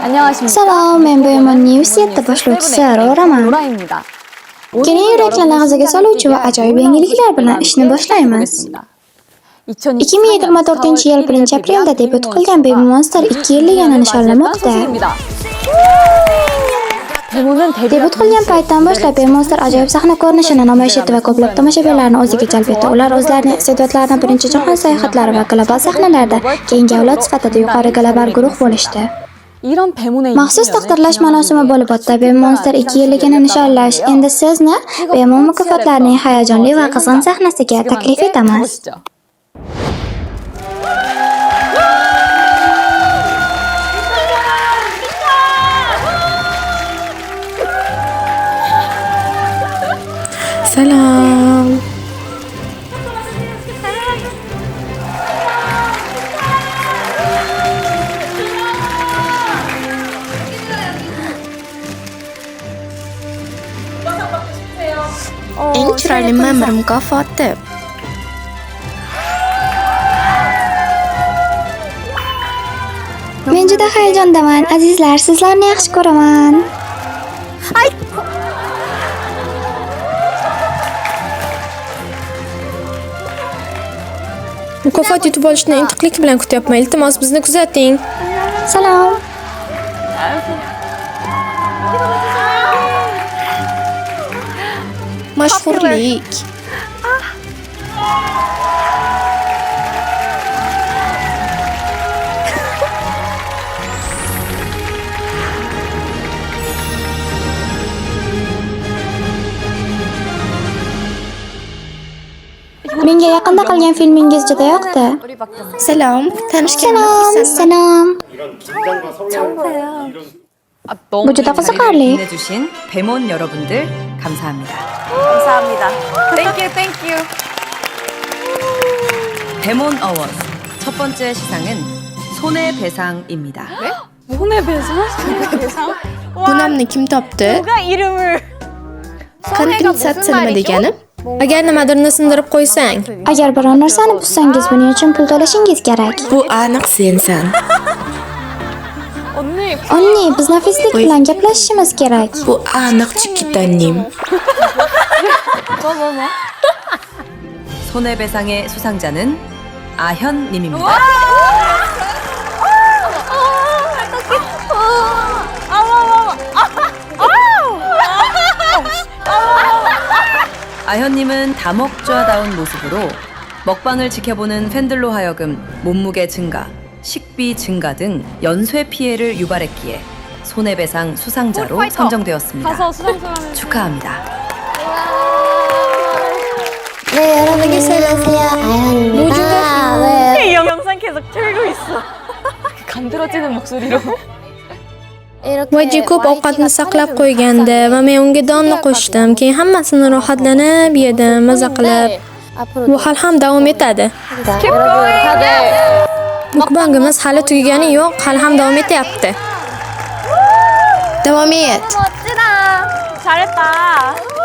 안녕하십니까. Salom, men bu yomonni Usiyatda boshlovchisi Ro'raman. 로라입니다. Keling yuraklarni g'azaga soluvchi va ajoyib yangiliklar bilan ishni boshlaymiz. 2024-yil 1-aprelda debut qilgan Baby Monster 2 yilligini nishonlamoqda. Debut qilgan paytdan boshlab Baby Monster ajoyib sahna ko'rinishini namoyish etdi va ko'plab tomoshabinlarni o'ziga jalb etdi. Ular o'zlarining iste'dodlarini birinchi jahon sayohatlari va global sahnalarda keyingi avlod sifatida yuqori global guruh bo'lishdi. Maxsus taqdirlash marosimi bo'lib o'tdi. Baby Monster 2 yilligini nishonlash. Endi sizni Bemol mukofotlarining hayajonli va qizg'in sahnasiga taklif etamiz. Salom. Eng chiroyli ma'mur mukofoti. Men juda hayajondaman, azizlar, sizlarni yaxshi ko'raman. Mukofot yutib olishni intiqlik bilan kutyapman. Iltimos bizni kuzating. Salom. Mashhurlik. Menga yaqinda qilgan filmingiz juda yoqdi. Salom. Tanishganimga Salom, xursandman. salom. Bu juda qiziqarli. 해주신 배몬 여러분들 감사합니다. 감사합니다. 땡큐. 배몬 어워즈 첫 번째 시상은 손해배상입니다. 손해배상? Bu nomni kim topdi? 누가 이름을 Kompensatsiya nima degani? Agar nimadirni sindirib qo'ysang, Agar biror narsani buzsangiz, buning uchun pul to'lashingiz kerak. bu aniq sensan. 언니 Onni, biz nafislik bilan gaplashishimiz kerak. Bu aniq Chikitanim. 손해배상의 수상자는 아현님입니다. 아현님은 다목좌다운 모습으로 먹방을 지켜보는 팬들로 하여금 몸무게 증가, 식비 증가 등 연쇄 피해를 유발했기에 손해배상 수상자로 선정되었습니다. 가서 수상소감을 축하합니다. 네, 여러분 안녕하세요. 아연입니다. 네. 이 영상 계속 틀고 있어. 간드러지는 목소리로. Vaji ko'p ovqatni saqlab qo'ygandi va men unga donni qo'shdim. Keyin hammasini rohatlanib yedim, maza qilib. Bu hal ham davom etadi. Mukbangimiz hali tugagani yo'q, hali ham davom etyapti. Davom et. 멋지다. 잘했다.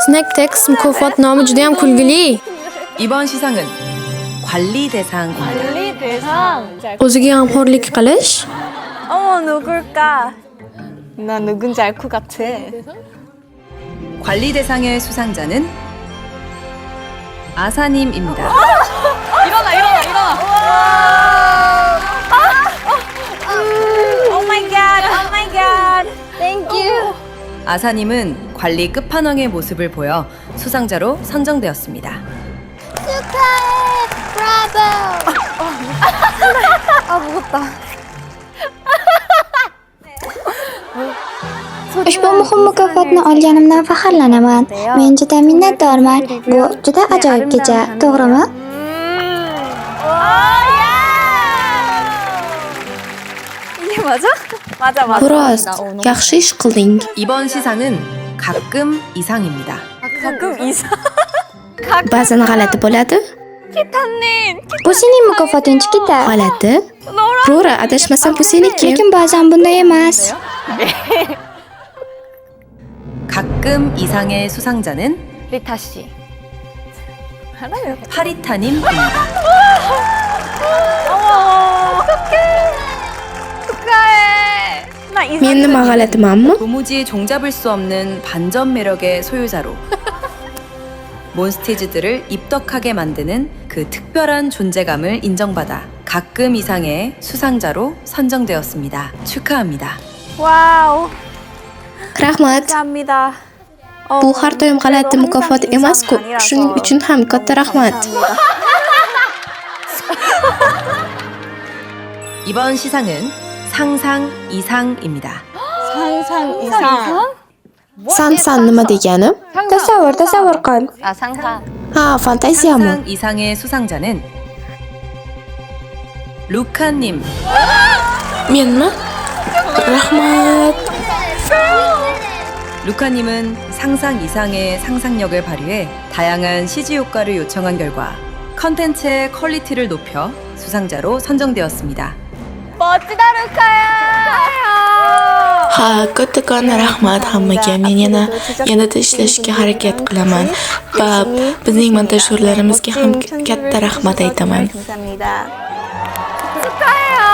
Snack Tax mukofot nomi juda ham kulgili. 이번 시상은 관리 대상입니다. 관리 대상. O'ziga g'amxo'rlik qilish. 어머 누굴까? 나 누군지 알 것 같아. 관리 대상의 수상자는 아사님입니다. 일어나. 오 마이 갓. 땡큐. 아사님은 관리 끝판왕의 모습을 보여 수상자로 선정되었습니다. 축하해. 브라보. 아 무겁다. Ushbu muhim mukofotni olganimdan faxrlanaman. Men juda minnatdorman. Bu juda ajoyib kecha, to'g'rimi? 이게 맞아? 맞아. Xo'rost, yaxshi ish qilding. 이번 시상은 가끔 이상입니다. 가끔 이상. Ba'zan g'alati bo'ladi. 기타님. Bu sening mukofoting, Chikita. G'alati. Rora, adashmasam bu seniki. Lekin ba'zan bunday emas. 가끔 이상의 수상자는 리타 씨. 알아요. 파리타님입니다. 어떡해. 축하해. 나 Men nima g'alatimanmi? 도무지 종잡을 수 없는 반전 매력의 소유자로 몬스티즈들을 입덕하게 만드는 그 특별한 존재감을 인정받아 가끔 이상의 수상자로 선정되었습니다. 축하합니다. 와우. Rahmat. 감사합니다. Bu har doim g'alati mukofot emas-ku. Shuning uchun ham katta rahmat. 이번 시상은 상상 이상입니다. 상상 이상. San nima degani? Tasavvur qil. Ha, fantaziyami? 상상 이상의 수상자는 루카님. Menmi? Rahmat. 루카님은 상상 이상의 상상력을 발휘해 다양한 CG 효과를 요청한 결과 컨텐츠의 퀄리티를 높여 수상자로 선정되었습니다. 멋지다 루카야. Ha, kattakon rahmat hammaga. Men yanada ishlashga harakat qilaman va bizning montajyorlarimizga ham katta rahmat aytaman. 감사합니다.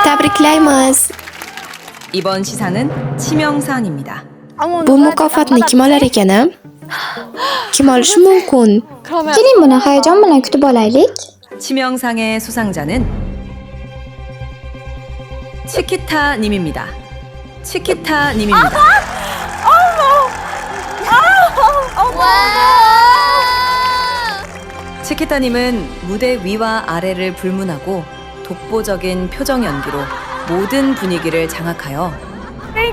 Tabriklaymiz. 이번 시상은 치명상입니다. Bu mukofotni kim olar ekan? Kim olishi mumkin? Keling buni hayajon bilan kutib olaylik. 치명상의 수상자는 치키타님입니다. 치키타님입니다. 치키타님은 무대 위와 아래를 불문하고 독보적인 표정 연기로 모든 분위기를 장악하여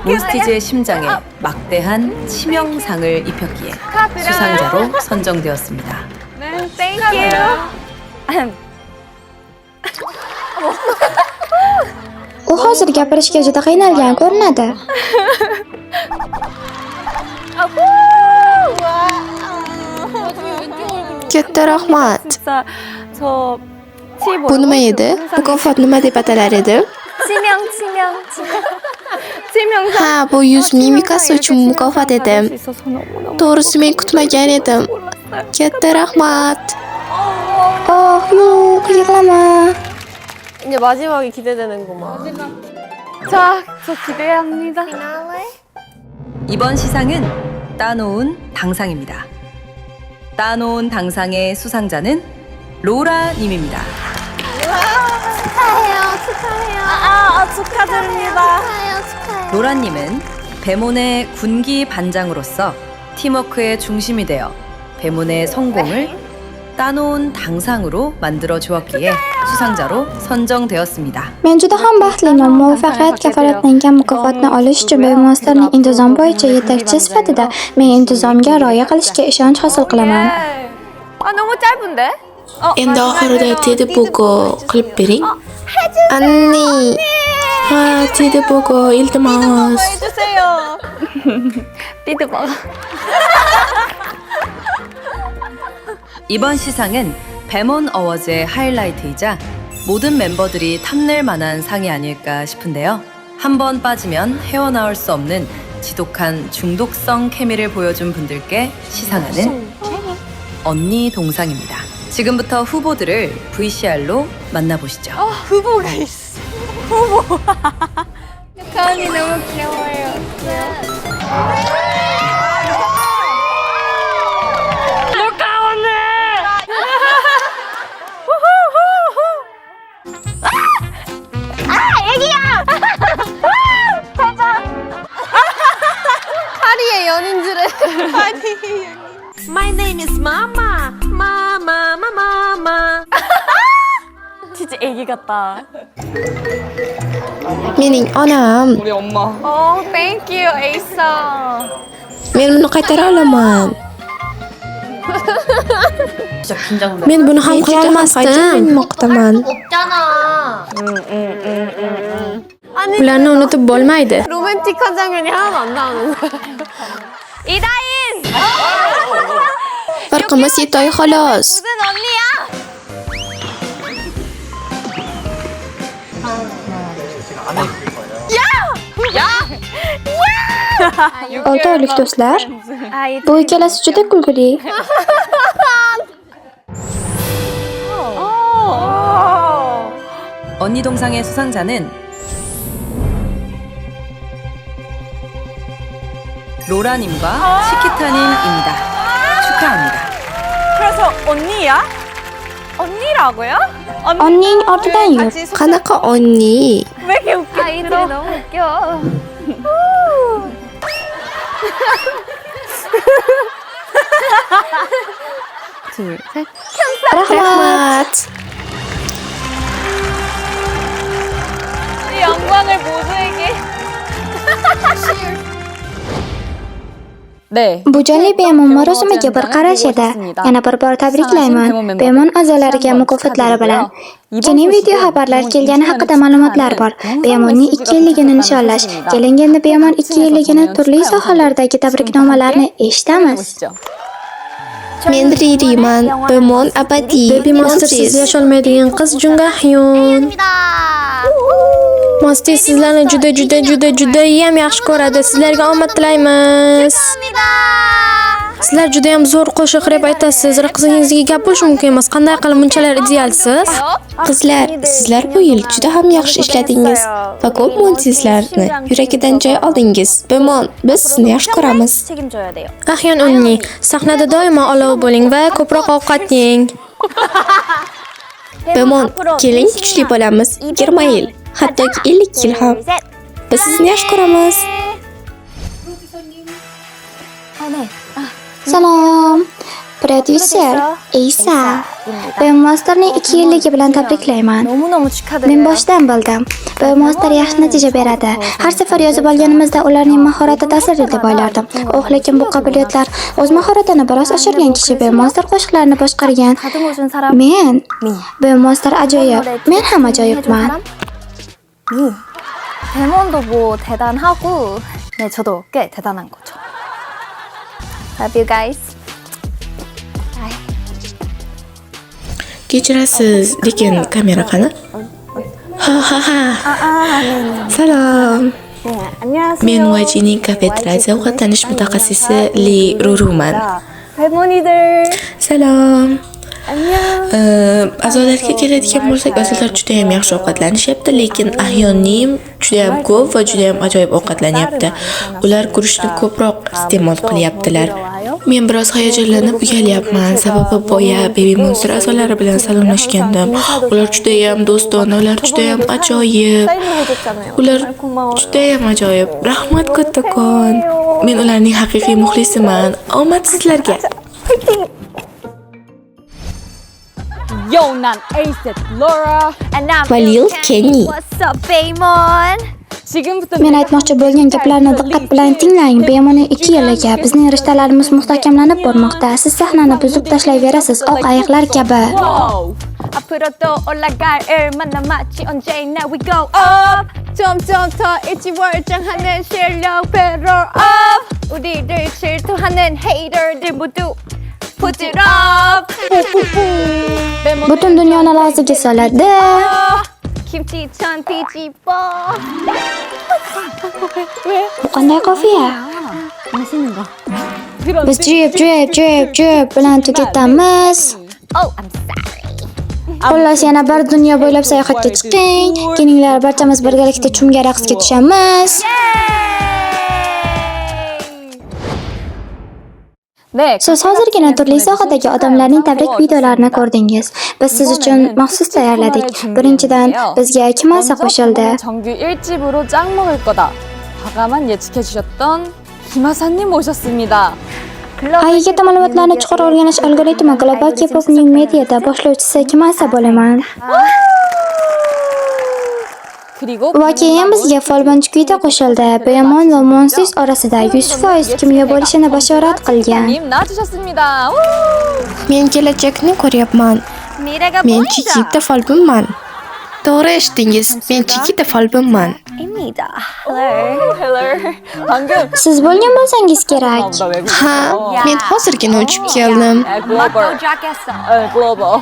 몬스티즈의 심장에 막대한 치명상을 입혔기에 수상자로 선정되었습니다. 땡큐. U hozir gapirishga juda qiynalgan ko'rinadi. Katta rahmat. 진짜 저 Bu nima edi? Mukofot nima deb atalar edi? 치명상. Ha, bu yuz mimikasi uchun mukofot edi. To'g'risi men kutmagan edim. Katta rahmat. Oh, yo'q, yig'lama. 이제 마지막이 기대되는구만. 자, 저 기대합니다. 이번 시상은 따놓은 당상입니다. 따놓은 당상의 수상자는 로라님입니다. 축하드립니다. 로라님은 배몬의 군기 반장으로서 팀워크의 중심이 되어 배몬의 성공을 따놓은 당상으로 만들어 주었기에 수상자로 선정되었습니다. Men juda ham baxtliman. Muvaffaqiyat kafolatlangan mukofotni olish uchun Monsterning intizom bo'yicha yetakchi sifatida men intizomga rioya qilishga ishonch hosil qilaman. 아, 너무 짧은데? Endi oxirida Teddy Pogo qilib bering. Anni. Ha, Teddy Pogo, iltimos. 해주세요. 비드박. 이번 시상은 배몬 어워즈의 하이라이트이자 모든 멤버들이 탐낼 만한 상이 아닐까 싶은데요. 한 번 빠지면 헤어나올 수 없는 지독한 중독성 케미를 보여준 분들께 시상하는 언니 동상입니다. 지금부터 후보들을 VCR로 만나보시죠. 후보가 있어. 후보. 가은이 너무 귀여워요. 루카 언니. 애기야. 하리의 연인 줄에. My name is Mama. Mama, Mama, Mama. 진짜 애기 같다. Mening onam. 어, thank you, 에이사. Men buni qaytara olaman. Men buni ham qila olmasdim. Moqtaman. Ularni unutib bo'lmaydi. 로맨틱한 장면이 하나도 안 나오는 거야. 이다인! Farqimiz yetoy xolos. 무슨 언니야? Olti oylik do'stlar. Bu ikkalasi juda kulgili. 언니 동상의 수상자는 로라님과 치키타님입니다. 축하합니다. 그래서 언니야? 언니라고요? Onning ortidan yur. qanaqa onni? 왜 이렇게 웃겨? 아이들이 너무 웃겨. 둘, 셋. Rahmat. 이 영광을 모두에게. 네. Bu jonli Bemon marosimiga bir qarash edi. Yana bir bor tabriklayman. Bemon a'zolariga mukofotlari bilan. Keyin video xabarlar kelgani haqida ma'lumotlar bor. Bemonning 2 yilligini nishonlash. Keling endi Bemon 2 yilligini turli sohalardagi tabriknomalarni eshitamiz. Men Ririman. Bemon abadiy. Baby Monstersiz yasholmaydigan qiz Jungahyun. Monster sizlarni judayam yaxshi ko'radi. Sizlarga omad tilaymiz. Sizlar juda ham zo'r qo'shiq rep aytasiz. Qizingizga gap bo'lishi mumkin emas. Qanday qilib bunchalar idealsiz? Qizlar, sizlar bu yil juda ham yaxshi ishladingiz va ko'p montislarni yuragidan joy oldingiz. Bemon, biz sizni yaxshi ko'ramiz. 책임져야 돼요. Ahyon Unni, sahnada doimo olov bo'ling va ko'proq ovqat yeng. Bemon, keling kuchli bo'lamiz. 20 yil, hattoki 50 yil ham. Biz sizni yaxshi ko'ramiz. Salom. Prodyuser Isa. Bemon Monsterning 2 yilligi bilan tabriklayman. 너무너무 축하드려요. Men boshdan bildim. Bemon Monster yaxshi natija beradi. Har safar yozib olganimizda ularning mahorati ta'sirli deb o'ylardim. Lekin bu qobiliyatlar o'z mahoratini biroz oshirgan kishi Bemon Monster qo'shiqlarini boshqargan. 가등 오신 사람 Men Bemon Monster ajoyib. Men ham ajoyibman. 데몬도 뭐 대단하고 네 저도 꽤 대단한 거죠. Love you guys. Kechirasiz, lekin kamera qani? Ha. Salom. 네, 안녕하세요. Men YGning kafedrasiya ovqatlanish mutaxassisi Li Ruruman. 할머니들 Salom. 안녕. A'zolarga keladigan bo'lsak, a'zolar juda ham yaxshi ovqatlanishyapti, lekin Ahyonning juda ham ko'p va juda ham ajoyib ovqatlanyapti. Ular guruchni ko'proq iste'mol qilyaptilar. Men biroz hayajonlanib uyalyapman, sababi boya Baby Monster a'zolari bilan salomlashgandim. Ular juda ham do'stona, ular juda ham ajoyib. 사인을 해줬잖아요. Ular 정말 고마워요. juda ham ajoyib. Rahmat kattakon. Men ularning haqiqiy muxlisiman. Omad sizlarga. Yo, 난 Aset Laura. And I'm Valil Kenny. What's up, Baymon? 지금부터 Men aytmoqchi bo'lgan gaplarni diqqat bilan tinglang. Bemonning 2 yilligi bizning rishtalarimiz mustahkamlanib bormoqda. Siz sahnani buzib tashlayverasiz, oq ayiqlar kabi. Wow. 앞으로 또 올라갈 일만 남았지 언제나 we go up 점점 더 일지월장하는 실력 배로 up 우리를 질투하는 hater들 모두 put it up Butun dunyoni larzaga soladi. 김치전 뒤집어 Bu qanday qofiya? Biz juyib bilan tugatamiz. oh I'm sorry Xullas yana bir dunyo bo'ylab sayohatga chiqing. Kelinglar barchamiz birgalikda chumga raqsga tushamiz. 네, Siz hozirgina turli sohadagi odamlarning tabrik videolarini ko'rdingiz. Biz siz uchun maxsus tayyorladik. Birinchidan bizga Kimasa qo'shildi. 정규 1집으로 짱 먹을 거다. 과감한 예측해 주셨던 김하사님 모셨습니다. Haqiqiy ma'lumotlarni chuqur o'rganish algoritmi Global K-pop New Media'da boshlovchisi Kimasa bo'laman. 그리고 Va keyin bizga Folbonchikuyda qo'shildi. Bemon va Monsis orasida 100% kimyo bo'lishini bashorat qilgan. 님 나와주셨습니다. Men kelajakni ko'ryapman. 미래가 Men 보이자 Chikita folbinman. To'g'ri eshitdingiz. Men Chikita folbinman. 입니다 hello 방금 Siz bo'lgan bo'lsangiz kerak. 나 외국 Ha, men hozirgina uchib keldim. 글로벌 도착했어 글로벌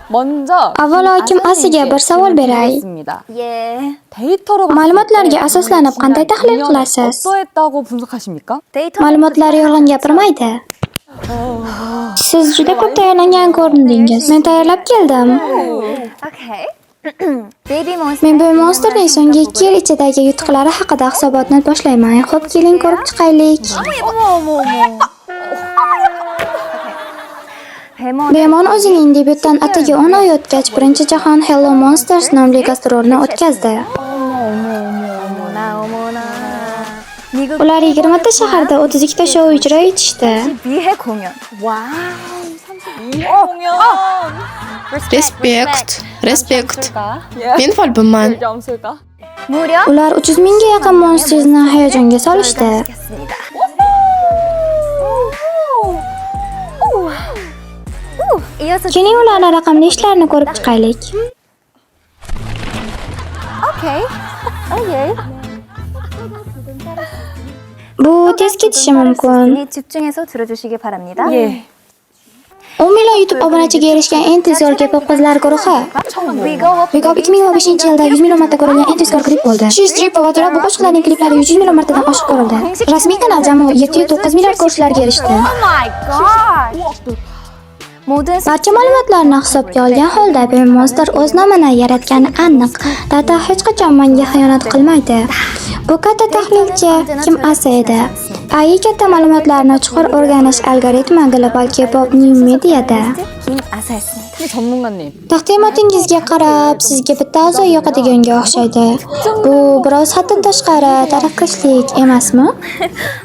먼저 Avvalo Kim Asiga bir savol beray. 있습니다. 예 데이터로 Ma'lumotlarga asoslanib qanday tahlil qilasiz? 어떠했다고 분석하십니까? 데이터 Ma'lumotlar yolg'on gapirmaydi. Siz juda ko'p tayyorlangan ko'rindingiz. Men tayyorlab keldim. okay Baby monster. Men bu monsterning so'nggi 2 yil ichidagi yutuqlari haqida hisobotni boshlayman. Xo'p, keling ko'rib chiqaylik. Bemon o'zining debyutdan atigi 10 oy o'tgach, birinchi jahon Hello Monsters nomli gastrolni o'tkazdi. Ular 20 ta shaharda 32 ta shou ijro etishdi. 비해 공연. Respekt. Men folbinman. 무려 Ular 300 mingga yaqin monsterni hayajonga solishdi. 이어서 Keling ularning raqamli ishlarini ko'rib chiqaylik. 오케이. 오케이. Bu tez ketishi mumkin. 집중해서 들어주시기 바랍니다. 10 million YouTube obunachiga erishgan eng tezkor K-pop qizlar guruhi. Big Up 2015-yilda 100 million marta ko'rilgan eng tezkor klip bo'ldi. She Strip va bu qo'shiqlarning kliplari 100 million martadan oshiq ko'rildi. Rasmiy kanal jami 709 milliard ko'rishlarga erishdi. my god. 모든 Barcha ma'lumotlarni hisobga olgan holda Baby Monster o'z nomini yaratgani aniq. Tata hech qachon menga xiyonat qilmaydi. Bu katta tahlilchi Kim Asa edi. AI katta ma'lumotlarni chuqur o'rganish algoritmi Global K-pop New Media'da. 김아사였습니다. 근데 전문가님. Taqdimotingizga qarab, sizga bitta a'zo yo'qadiganga o'xshaydi. Bu biroz haddan tashqari taraqqiylik emasmi?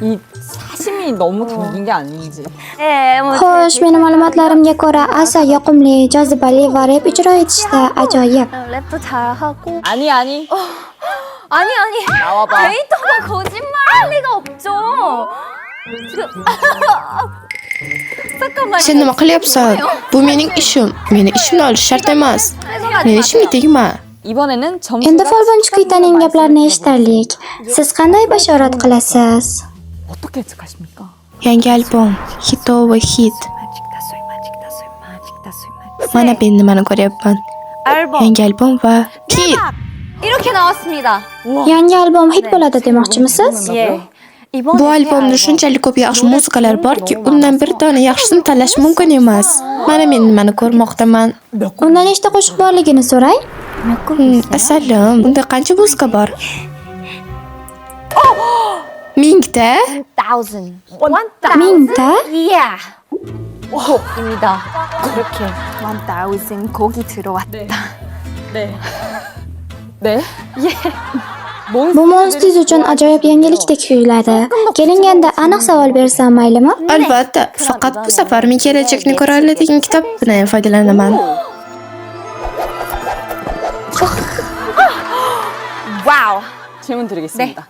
이 사심이 너무 담긴 게 아닌지. 예, 뭐 Xo'sh, mening ma'lumotlarimga ko'ra, Asa yoqimli, jozibali va rep ijro etishda ajoyib. 랩도 잘하고 아니. 아니 나와봐. 데이터가 거짓말할 리가 없죠. 지금 잠깐만. Sen nima qilyapsan? Bu mening ishim. Meni ishimni olish shart emas. Meni ishimga tegma. 이번에는 Endi 점수가 folbinchi Kuytaning gaplarini eshitaylik. Siz qanday bashorat qilasiz? 어떻게 예측하십니까? Yangi albom, hit over hit. Mana men nimani ko'ryapman. 앨범 Yangi albom va hit. 이렇게 나왔습니다. Yangi albom hit bo'ladi demoqchimisiz? 예. Bu albomda shunchalik ko'p yaxshi musiqalar borki, undan bir dona yaxshisini tanlash mumkin emas. Mana men nimani ko'rmoqdaman. Unda nechta qo'shiq borligini so'ray. Asalim, unda qancha musiqa bor? 1000ta? 1000. 1000ta? Yeah. 입니다. 이렇게 1000 곡이 들어왔다. 네. Bu Monsters uchun ajoyib yangilikdek tuyuladi. Kelinganda aniq savol bersam maylimi? Albatta, faqat bu safar men kelajakni ko'ra oladigan kitob bilan foydalanaman. 와우. 질문 드리겠습니다.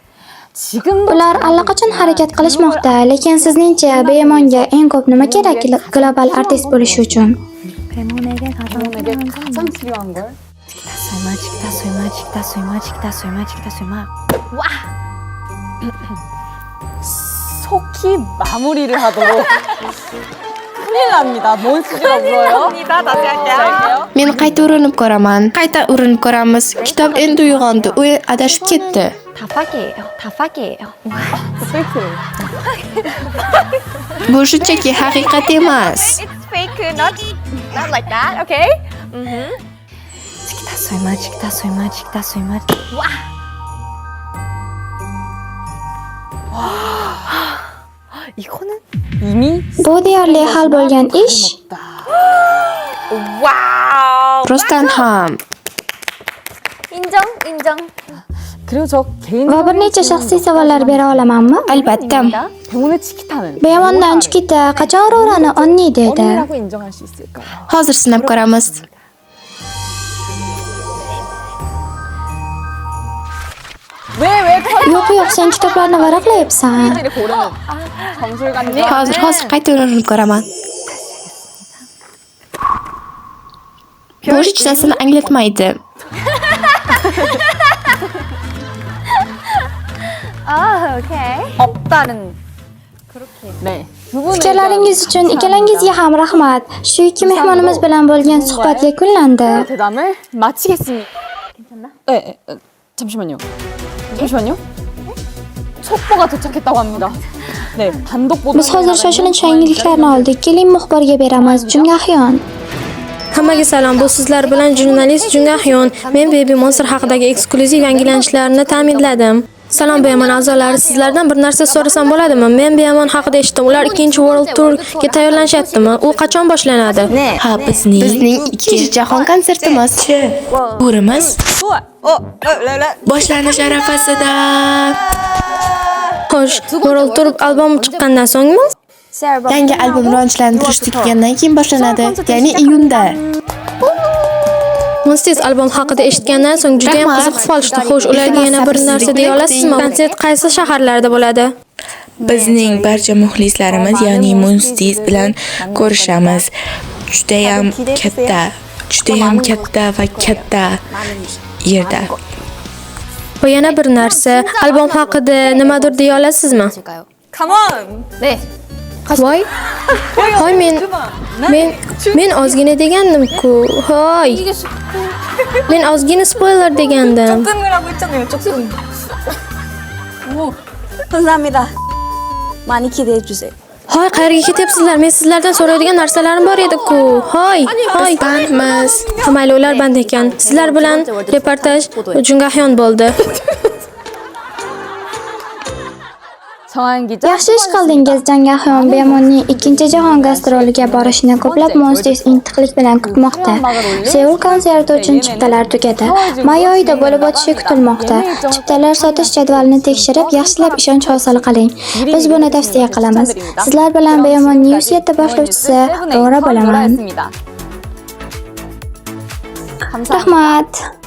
지금도 Ular allaqachon harakat qilishmoqda, lekin sizningcha Bemonga eng ko'p nima kerak global artist bo'lish uchun? 배몬에게 에게 가장 필요한 걸 설마. 속히 마무리를 하도록 큰일 납니다. 몬스터가 울어요. 다시 할게요. Men qayta urinib ko'raman. Qayta urinib ko'ramiz. Kitob endi uyg'ondi. U adashib ketdi. 다 fak이에요. 페이크. Bu shunchaki haqiqat emas. It's fake, not like that, okay? 설마. 이거는 이미 Bu deyarli hal bo'lgan ish. 와우. Rostdan ham. 인정. 그리고 저 개인 Va bir necha shaxsiy savollar bera olamanmi? Albatta. 배문의 치키타는 Bemondan Chikita qachon Rorani onni dedi? 언니라고 인정할 수 있을까요? Hozir sinab ko'ramiz. 왜 Yo'q, sen kitoblarni varaqlayapsan. 털들이 고르는 점술관님 Hozir qayta urinib ko'raman. Bu hech narsani anglatmaydi. 오케이. 없다는 네. 두 분의 Fikrlaringiz uchun ikkalangizga ham rahmat. Shu ikki mehmonimiz bilan bo'lgan suhbat yakunlandi. 대담을 마치겠습니다. 괜찮나? 네. 잠시만요. 속보가 도착했다고 합니다. 네, 단독 보도. Biz hozir shoshilinch yangiliklarni oldik. Keling muxbirga beramiz. Jumla Ahyon. Hammaga salom. Bu sizlar bilan jurnalist Jungahyon. Men Baby Monster haqidagi eksklyuziv yangilanishlarni ta'minladim. Salom Beyamon a'zolari, sizlardan bir narsa so'rasam bo'ladimi? Men Beyamon haqida eshitdim. Ular ikkinchi World Tourga tayyorlanishyaptimi? U qachon boshlanadi? Ha, bizning ikkinchi jahon konsertimiz. Turimiz boshlanish arafasida. Xo'sh, World Tour albom chiqqandan so'ngmi? Yangi albom rivojlantirish tugagandan keyin boshlanadi, ya'ni iyunda. Monsters albom haqida eshitgandan so'ng juda ham qiziqib qolishdi. Xo'sh, ularga yana bir narsa deya olasizmi? Konsert qaysi shaharlarda bo'ladi? Bizning barcha muxlislarimiz, ya'ni Monsters bilan ko'rishamiz. Judayam katta va katta yerda. Va yana bir narsa, albom haqida nimadir deya olasizmi? 네. Voy. Hoy, men ozgina degandim-ku. Hoy. Men ozgina spoiler degandim. 조금이라고 했잖아요. 조금. 오, 감사합니다. 많이 기대해 주세요. Hoy, qayerga ketyapsizlar? Men sizlardan so'raydigan narsalarim bor edi-ku. Hoy. Bandmiz. Mayli, ular band ekan. Sizlar bilan reportaj Jungahyon bo'ldi. 정한 기자. Yaxshi ish qildingiz. Jungahyon Bemonning ikkinchi jahon gastroliga borishini ko'plab Monsters intiqlik bilan kutmoqda. Seul konserti uchun chiptalar tugadi. May oyida bo'lib o'tishi kutilmoqda. Chiptalar sotish jadvalini tekshirib, yaxshilab ishonch hosil qiling. Biz buni tavsiya qilamiz. Sizlar bilan Bemon News 7 boshlovchisi Dora bo'laman. 감사합니다. Rahmat.